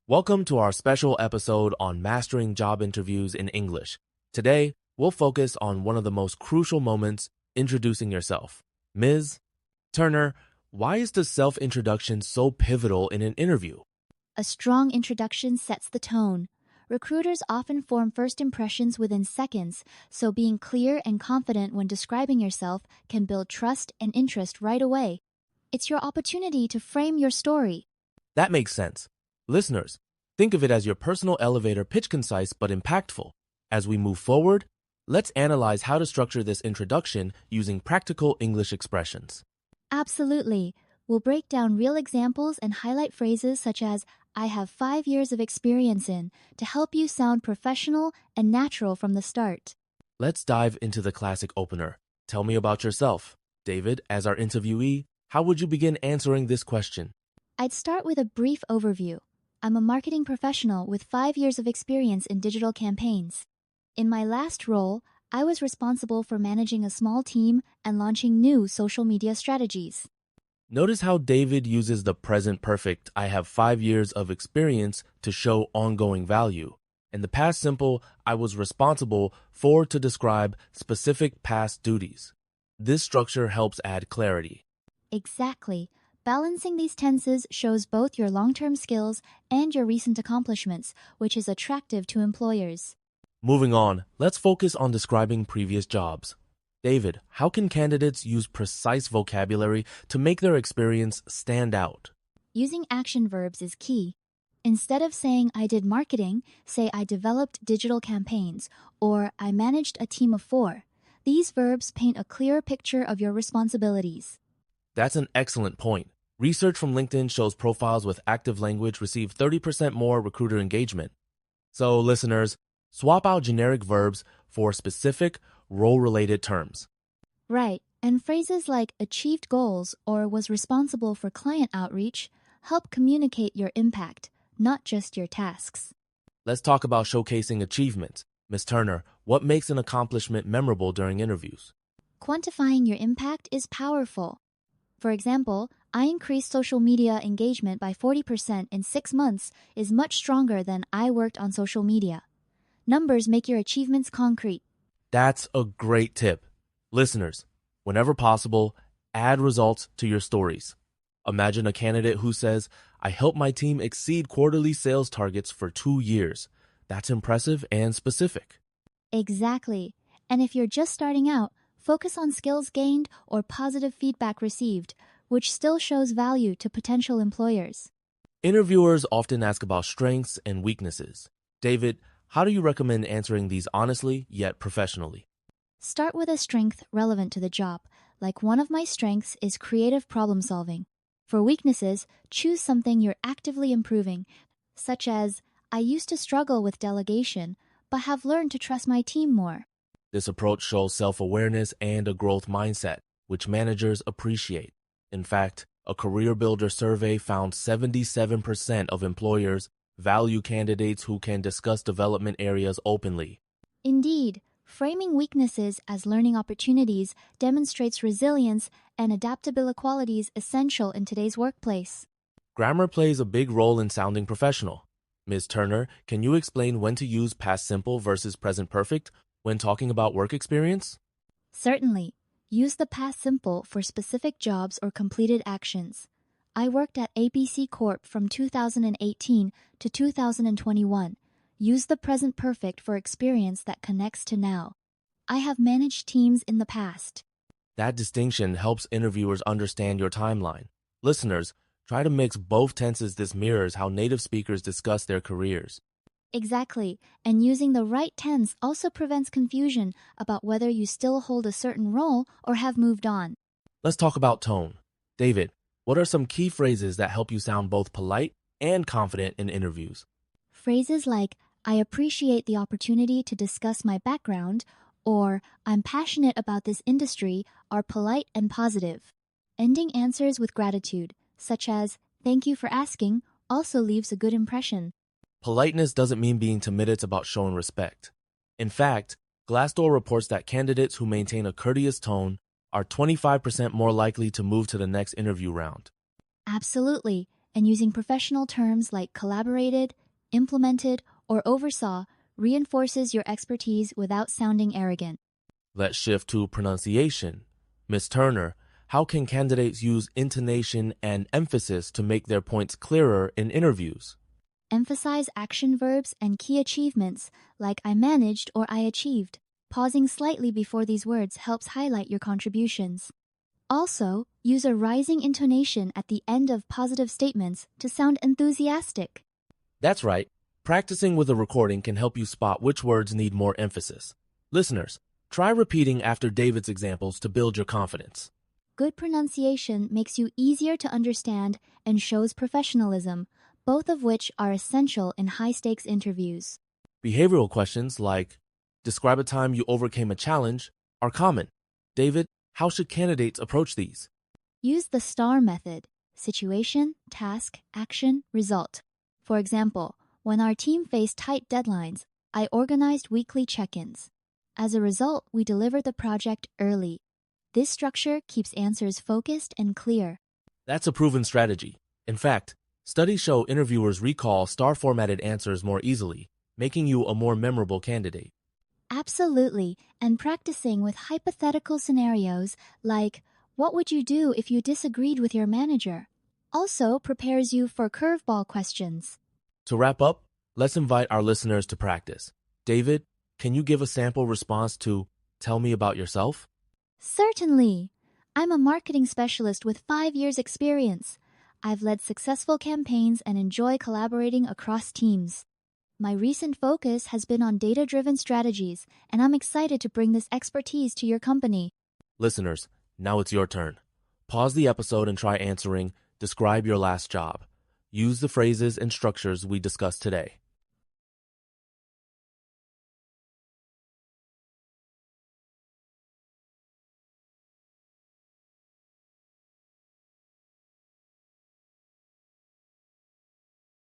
Welcome to our special episode on mastering job interviews in English. Today, we'll focus on one of the most crucial moments, introducing yourself. Ms. Turner, why is the self-introduction so pivotal in an interview? A strong introduction sets the tone. Recruiters often form first impressions within seconds, so being clear and confident when describing yourself can build trust and interest right away. It's your opportunity to frame your story. That makes sense. Listeners, think of it as your personal elevator pitch, concise but impactful. As we move forward, let's analyze how to structure this introduction using practical English expressions. Absolutely. We'll break down real examples and highlight phrases such as, I have 5 years of experience in, to help you sound professional and natural from the start. Let's dive into the classic opener. Tell me about yourself. David, as our interviewee, how would you begin answering this question? I'd start with a brief overview. I'm a marketing professional with 5 years of experience in digital campaigns. In my last role, I was responsible for managing a small team and launching new social media strategies. Notice how David uses the present perfect, I have 5 years of experience, to show ongoing value. And the past simple, I was responsible for, to describe specific past duties. This structure helps add clarity. Exactly. Balancing these tenses shows both your long-term skills and your recent accomplishments, which is attractive to employers. Moving on, let's focus on describing previous jobs. David, how can candidates use precise vocabulary to make their experience stand out? Using action verbs is key. Instead of saying I did marketing, say I developed digital campaigns or I managed a team of 4. These verbs paint a clear picture of your responsibilities. That's an excellent point. Research from LinkedIn shows profiles with active language receive 30% more recruiter engagement. So, listeners, swap out generic verbs for specific, role-related terms. Right, and phrases like achieved goals or was responsible for client outreach help communicate your impact, not just your tasks. Let's talk about showcasing achievements. Ms. Turner, what makes an accomplishment memorable during interviews? Quantifying your impact is powerful. For example, I increased social media engagement by 40% in 6 months is much stronger than I worked on social media. Numbers make your achievements concrete. That's a great tip. Listeners, whenever possible, add results to your stories. Imagine a candidate who says, I helped my team exceed quarterly sales targets for 2 years. That's impressive and specific. Exactly. And if you're just starting out, focus on skills gained or positive feedback received, which still shows value to potential employers. Interviewers often ask about strengths and weaknesses. David, how do you recommend answering these honestly yet professionally? Start with a strength relevant to the job, like one of my strengths is creative problem solving. For weaknesses, choose something you're actively improving, such as, I used to struggle with delegation, but have learned to trust my team more. This approach shows self-awareness and a growth mindset, which managers appreciate. In fact, a Career Builder survey found 77% of employers value candidates who can discuss development areas openly. Indeed, framing weaknesses as learning opportunities demonstrates resilience and adaptability qualities essential in today's workplace. Grammar plays a big role in sounding professional. Ms. Turner, can you explain when to use past simple versus present perfect when talking about work experience? Certainly. Use the past simple for specific jobs or completed actions. I worked at ABC Corp from 2018 to 2021. Use the present perfect for experience that connects to now. I have managed teams in the past. That distinction helps interviewers understand your timeline. Listeners, try to mix both tenses. This mirrors how native speakers discuss their careers. Exactly, and using the right tense also prevents confusion about whether you still hold a certain role or have moved on. Let's talk about tone. David, what are some key phrases that help you sound both polite and confident in interviews? Phrases like, I appreciate the opportunity to discuss my background, or I'm passionate about this industry are polite and positive. Ending answers with gratitude, such as, thank you for asking, also leaves a good impression. Politeness doesn't mean being timid, it's about showing respect. In fact, Glassdoor reports that candidates who maintain a courteous tone are 25% more likely to move to the next interview round. Absolutely. and using professional terms like collaborated, implemented, or oversaw reinforces your expertise without sounding arrogant. Let's shift to pronunciation. Ms. Turner, how can candidates use intonation and emphasis to make their points clearer in interviews? Emphasize action verbs and key achievements like I managed or I achieved. Pausing slightly before these words helps highlight your contributions. Also, use a rising intonation at the end of positive statements to sound enthusiastic. That's right. Practicing with a recording can help you spot which words need more emphasis. Listeners, try repeating after David's examples to build your confidence. Good pronunciation makes you easier to understand and shows professionalism, both of which are essential in high-stakes interviews. Behavioral questions like, describe a time you overcame a challenge, are common. David, how should candidates approach these? Use the STAR method: situation, task, action, result. For example, when our team faced tight deadlines, I organized weekly check-ins. As a result, we delivered the project early. This structure keeps answers focused and clear. That's a proven strategy. In fact, studies show interviewers recall star-formatted answers more easily, making you a more memorable candidate. Absolutely, and practicing with hypothetical scenarios like, what would you do if you disagreed with your manager? Also prepares you for curveball questions. To wrap up, let's invite our listeners to practice. David, can you give a sample response to "Tell me about yourself"? Certainly. I'm a marketing specialist with 5 years experience. I've led successful campaigns and enjoy collaborating across teams. My recent focus has been on data-driven strategies, and I'm excited to bring this expertise to your company. Listeners, now it's your turn. Pause the episode and try answering, describe your last job. Use the phrases and structures we discussed today.